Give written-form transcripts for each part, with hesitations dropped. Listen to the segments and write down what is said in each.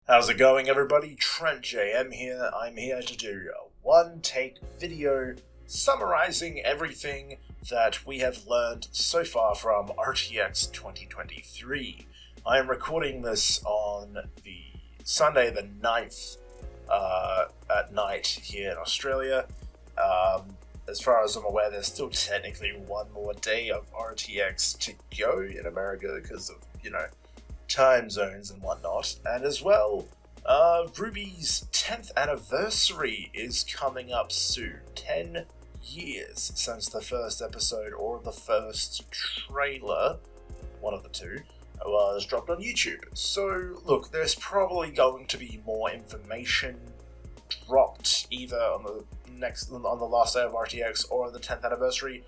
How's it going, everybody? Trent JM here. I'm here to do a one-take video summarizing everything that we have learned so far from RTX 2023. I am recording this on the Sunday the 9th at night here in Australia. As far as I'm aware, there's still technically one more day of RTX to go in America because of, time zones and whatnot. And as well, RWBY's 10th anniversary is coming up soon. 10 years since the first episode or the first trailer, one of the two, was dropped on YouTube. So look, there's probably going to be more information dropped either on the last day of RTX or the 10th anniversary,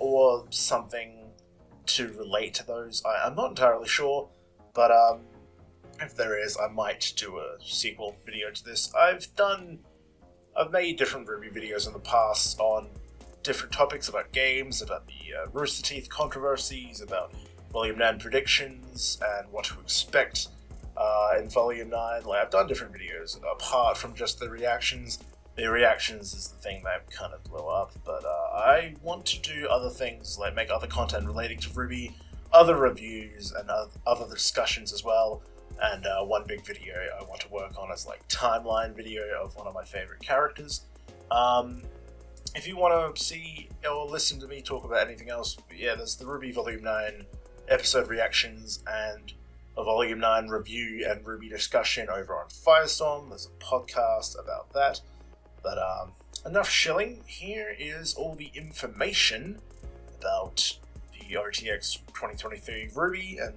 or something to relate to those. I'm not entirely sure, but if there is, I might do a sequel video to this. I've made different RWBY videos in the past on different topics about games, about the Rooster Teeth controversies, about Volume 9 predictions, and what to expect in Volume 9. I've done different videos apart from just the reactions. The reactions is the thing that kind of blew up, but I want to do other things, like make other content relating to RWBY, other reviews, and other discussions as well. And one big video I want to work on is timeline video of one of my favorite characters. If you want to see or listen to me talk about anything else, there's the RWBY Volume 9 episode reactions and a Volume 9 review and RWBY discussion over on Firestorm. There's a podcast about that. But enough shilling. Here is all the information about the RTX 2023 RWBY and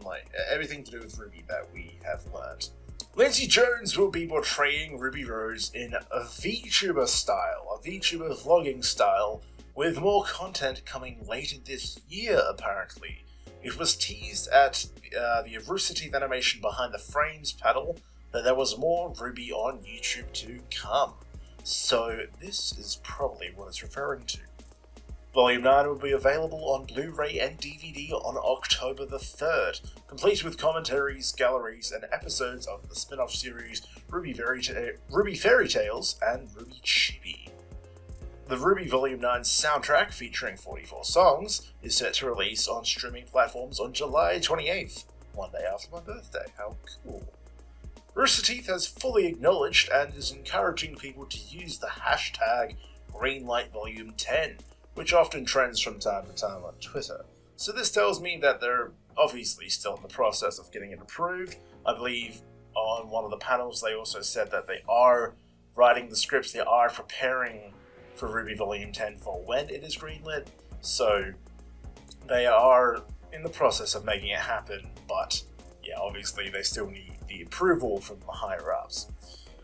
everything to do with RWBY that we have learned. Lindsay Jones will be portraying Ruby Rose in a VTuber style, a VTuber vlogging style, with more content coming later this year, apparently. It was teased at the Rooster Teeth Animation Behind the Frames panel that there was more RWBY on YouTube to come. So this is probably what it's referring to. Volume 9 will be available on Blu-ray and DVD on October the 3rd, complete with commentaries, galleries, and episodes of the spin-off series RWBY Fairy Tales and RWBY Chibi. The RWBY Volume 9 soundtrack, featuring 44 songs, is set to release on streaming platforms on July 28th, one day after my birthday. How cool. Rooster Teeth has fully acknowledged and is encouraging people to use the hashtag Greenlight Volume 10, which often trends from time to time on Twitter. So this tells me that they're obviously still in the process of getting it approved. I believe on one of the panels they also said that they are writing the scripts, they are preparing for RWBY Volume 10 for when it is greenlit. So they are in the process of making it happen, but obviously they still need the approval from the higher-ups.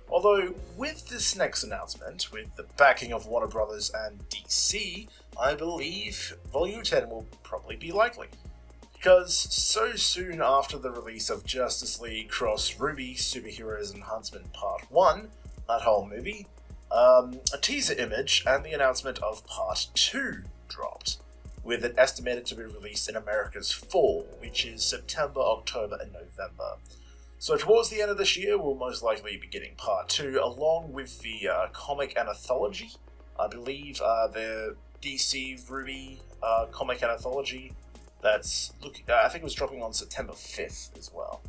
Although, with this next announcement, with the backing of Warner Brothers and DC, I believe Volume 10 will probably be likely. Because so soon after the release of Justice League Cross RWBY Superheroes and Huntsmen Part 1, that whole movie, a teaser image and the announcement of Part 2 dropped, with it estimated to be released in America's fall, which is September, October, and November. So towards the end of this year, we'll most likely be getting Part 2, along with the comic anthology. I believe the DC RWBY comic anthology, I think it was dropping on September 5th as well.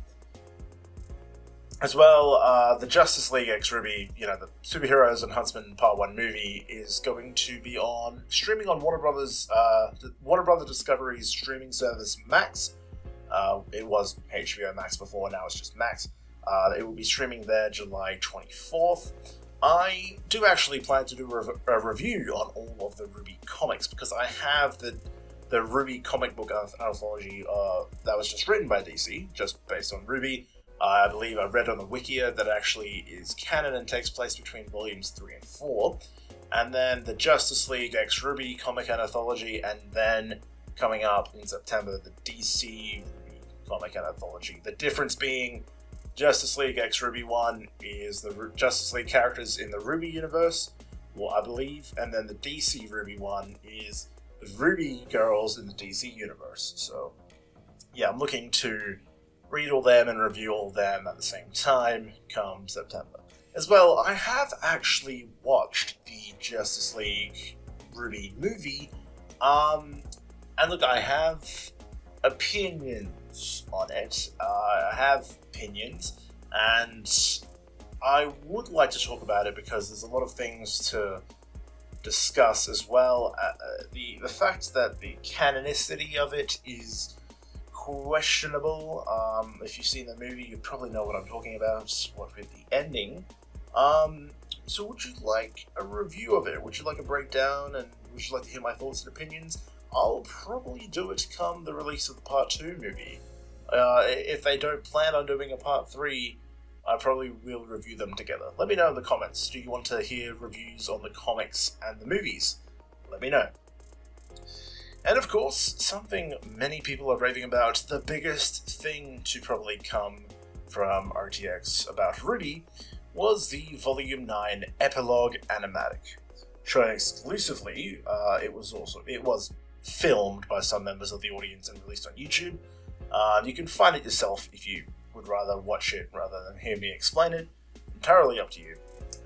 As well, the Justice League X RWBY, the Superheroes and Huntsmen Part 1 movie is going to be streaming on Warner Brothers Discovery's streaming service Max. It was HBO Max before, now it's just Max. It will be streaming there July 24th. I do actually plan to do a review on all of the RWBY comics, because I have the RWBY comic book anthology that was just written by DC, just based on RWBY. I believe I read on the Wikia that actually is canon and takes place between volumes 3 and 4. And then the Justice League X RWBY comic anthology, and then coming up in September, the DC RWBY comic anthology. The difference being Justice League X RWBY 1 is the Justice League characters in the RWBY universe, I believe, and then the DC RWBY 1 is the RWBY girls in the DC universe. So, I'm looking to read all them and review all them at the same time come September. As well, I have actually watched the Justice League RWBY movie, and look, I have opinions on it. I have opinions, and I would like to talk about it because there's a lot of things to discuss as well. The fact that the canonicity of it is questionable. If you've seen the movie, you probably know what I'm talking about, what with the ending. So would you like a review of it? Would you like a breakdown, and would you like to hear my thoughts and opinions? I'll probably do it come the release of the Part 2 movie. If they don't plan on doing a Part 3, I probably will review them together. Let me know in the comments. Do you want to hear reviews on the comics and the movies? Let me know. And of course, something many people are raving about, the biggest thing to probably come from RTX about RWBY, was the Volume 9 Epilogue Animatic. Shown exclusively, it was filmed by some members of the audience and released on YouTube. You can find it yourself if you would rather watch it rather than hear me explain it. Entirely up to you.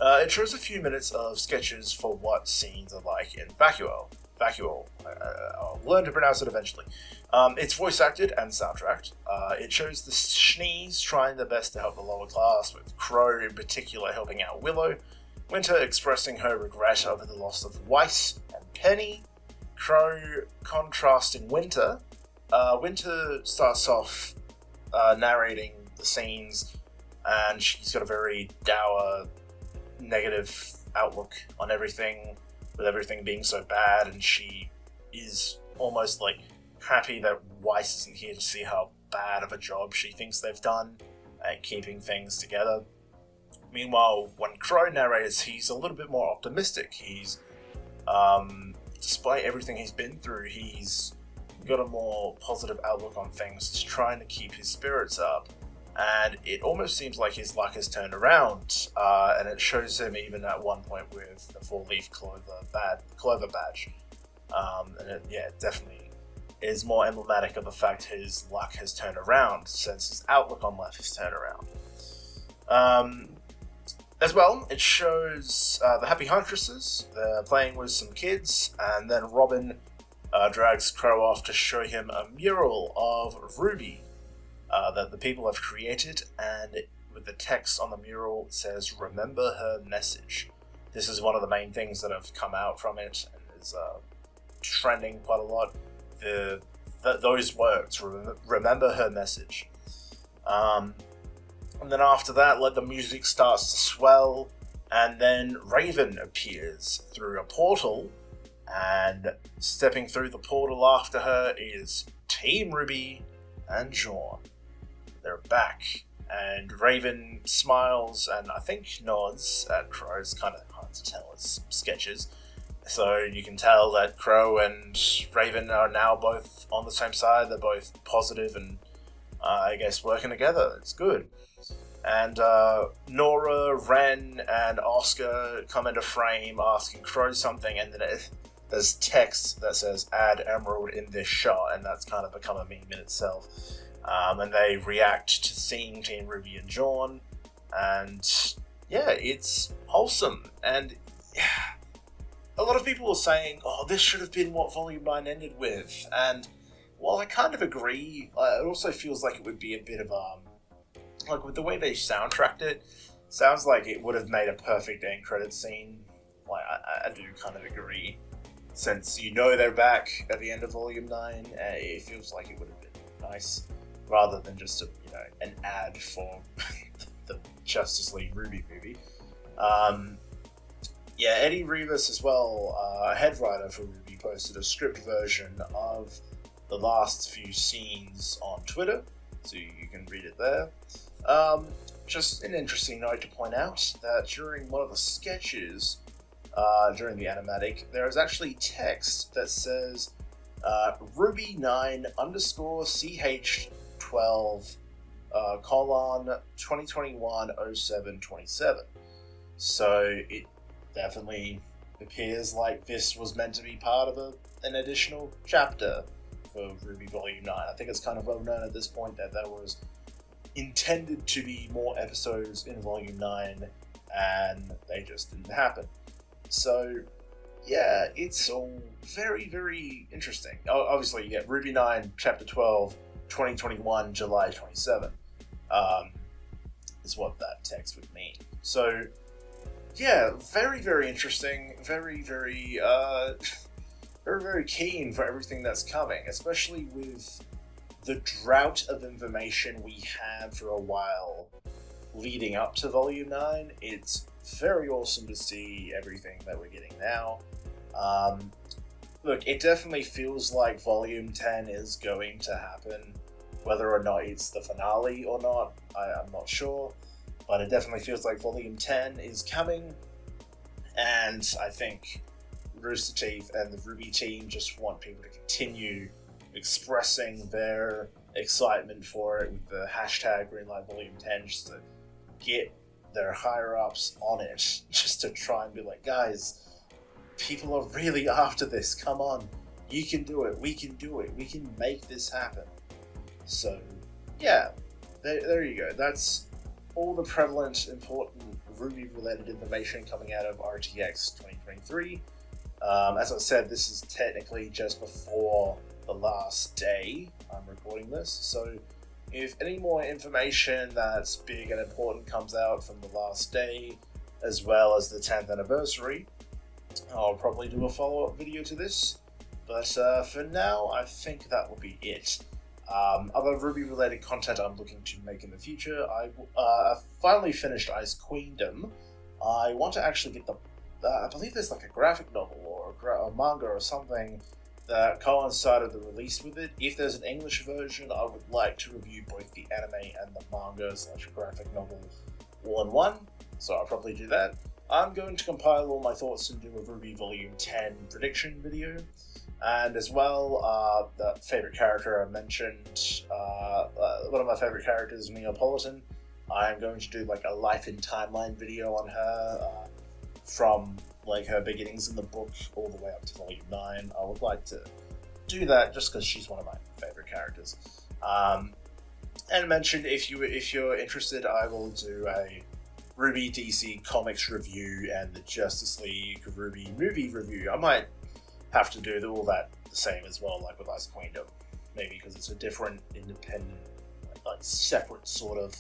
It shows a few minutes of sketches for what scenes are like in Vacuole. I'll learn to pronounce it eventually. It's voice acted and soundtracked. It shows the Schnees trying their best to help the lower class, with Crow in particular helping out Willow, Winter expressing her regret over the loss of Weiss and Penny, Crow contrasting Winter. Winter starts off narrating the scenes, and she's got a very dour, negative outlook on everything, with everything being so bad, and she is almost like happy that Weiss isn't here to see how bad of a job she thinks they've done at keeping things together. Meanwhile, when Crow narrates, he's a little bit more optimistic. He's, despite everything he's been through, he's got a more positive outlook on things. He's trying to keep his spirits up, and it almost seems like his luck has turned around, and it shows him even at one point with the four-leaf clover badge. And it definitely is more emblematic of the fact his luck has turned around, since his outlook on life has turned around. As well, it shows the Happy Huntresses. They're playing with some kids, and then Robin drags Crow off to show him a mural of RWBY that the people have created, and with the text on the mural says, "Remember her message." This is one of the main things that have come out from it, and is trending quite a lot. Those words, "Remember her message." And then after that, the music starts to swell, and then Raven appears through a portal, and stepping through the portal after her is Team RWBY and Jawn. They're back, and Raven smiles and I think nods at Crow. It's kind of hard to tell, it's sketches. So you can tell that Crow and Raven are now both on the same side. They're both positive and I guess working together. It's good. And Nora, Ren, and Oscar come into frame asking Crow something, and then there's text that says "Add Emerald in this shot," and that's kind of become a meme in itself. And they react to seeing Team RWBY and Jawn, and yeah, it's wholesome. And yeah, a lot of people are saying, "Oh, this should have been what Volume 9 ended with," and while I kind of agree, it also feels like it would be a bit of like with the way they soundtracked it, sounds like it would have made a perfect end credit scene. Like I do kind of agree, since you know they're back at the end of Volume 9. It feels like it would have been nice, rather than just an ad for the Justice League RWBY movie. Eddie Rivas as well, head writer for RWBY, posted a script version of the last few scenes on Twitter, so you can read it there. Just an interesting note to point out that during one of the sketches, during the animatic, there is actually text that says RWBY 9_CH12 :2021-07-27. So it definitely appears like this was meant to be part of an additional chapter for RWBY Volume 9. I think it's kind of well known at this point that there was intended to be more episodes in Volume 9, and they just didn't happen. So, yeah, it's all very, very interesting. Obviously, you get RWBY 9, Chapter 12, 2021, July 27, is what that text would mean. So, yeah, very, very interesting, very, very, very, very keen for everything that's coming, especially with the drought of information we had for a while leading up to Volume 9. It's very awesome to see everything that we're getting now. Look, it definitely feels like Volume 10 is going to happen. Whether or not it's the finale or not, I'm not sure. But it definitely feels like Volume 10 is coming. And I think Rooster Teeth and the RWBY team just want people to continue expressing their excitement for it with the hashtag Greenlight Volume 10, just to get their higher-ups on it, just to try and be like, guys, people are really after this, come on, you can do it, we can make this happen. So, yeah, there you go. That's all the prevalent, important RWBY-related information coming out of RTX 2023. As I said, this is technically just before the last day I'm recording this, so if any more information that's big and important comes out from the last day, as well as the 10th anniversary, I'll probably do a follow-up video to this. But for now, I think that will be it. Other RWBY-related content I'm looking to make in the future, I finally finished Ice Queendom. I want to actually get the, I believe there's like a graphic novel or a manga or something that coincided the release with it. If there's an English version, I would like to review both the anime and the manga / graphic novel all in one, so I'll probably do that. I'm going to compile all my thoughts and do a RWBY Volume 10 prediction video. And as well, the favourite character I mentioned, one of my favourite characters, Neapolitan, I'm going to do like a life in timeline video on her, from like her beginnings in the book all the way up to Volume 9. I would like to do that just because she's one of my favourite characters. And mentioned, if you're interested, I will do a RWBY DC Comics review and the Justice League RWBY movie review. I might have to do all that the same as well, like with Ice Queendom, maybe because it's a different, independent, like separate sort of,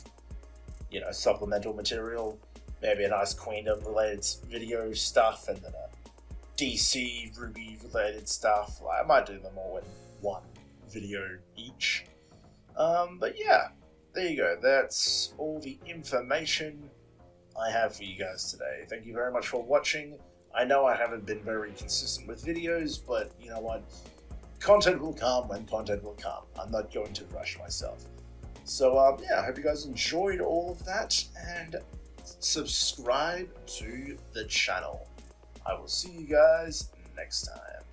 supplemental material. Maybe an Ice Queendom related video stuff, and then a DC RWBY related stuff. I might do them all in one video each. But yeah, there you go. That's all the information I have for you guys today. Thank you very much for watching. I know I haven't been very consistent with videos, but you know what? Content will come when content will come. I'm not going to rush myself. So yeah, I hope you guys enjoyed all of that, and subscribe to the channel. I will see you guys next time.